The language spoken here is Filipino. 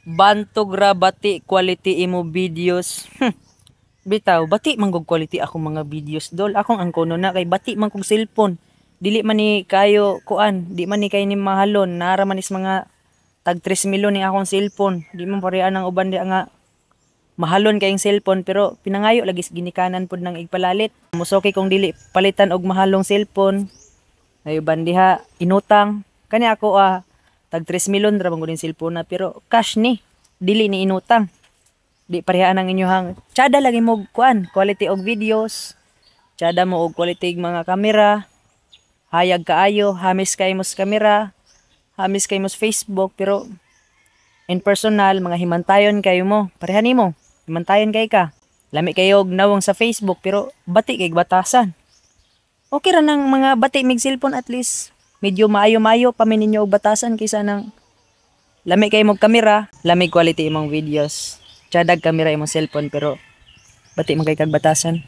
Bantog ra bati quality imo videos. Bitaw, bati man kog quality akong mga videos dol. Akong angkono na kay bati man kog cellphone. Dili man ni kayo kuan, di man ni kay ni mahalon. Nara man is mga tag 3 milyon ni akong cellphone. Di man pareha ng uban di nga mahalon kayong cellphone pero pinangayo lagi ginikanan pud nang igpalalit. Musoki kong dili palitan og mahalong cellphone. Ayo bandiha inutang. Kani ako tag 3 milyon ra bang cellphone na pero cash ni. Dili ni inutang. Di pareha ang inyohang tsada lagi mo kuan quality og videos. Tsada mo og quality og mga kamera. Hayag kaayo, hamis kay mo sa kamera, hamis kay mo sa Facebook pero in personal mga himantayon kayo mo. Pareha nimo. Himantayon kay ka. Lami kayo og nawong sa Facebook pero bati kay batasan. Okay ra nang mga bati mig cellphone at least medyo maayo-maayo pa ninyo og batasan kaysa nang lami kay mo kamera, lami quality imong videos. Tsadag kamera imong cellphone pero bati man kay kag batasan.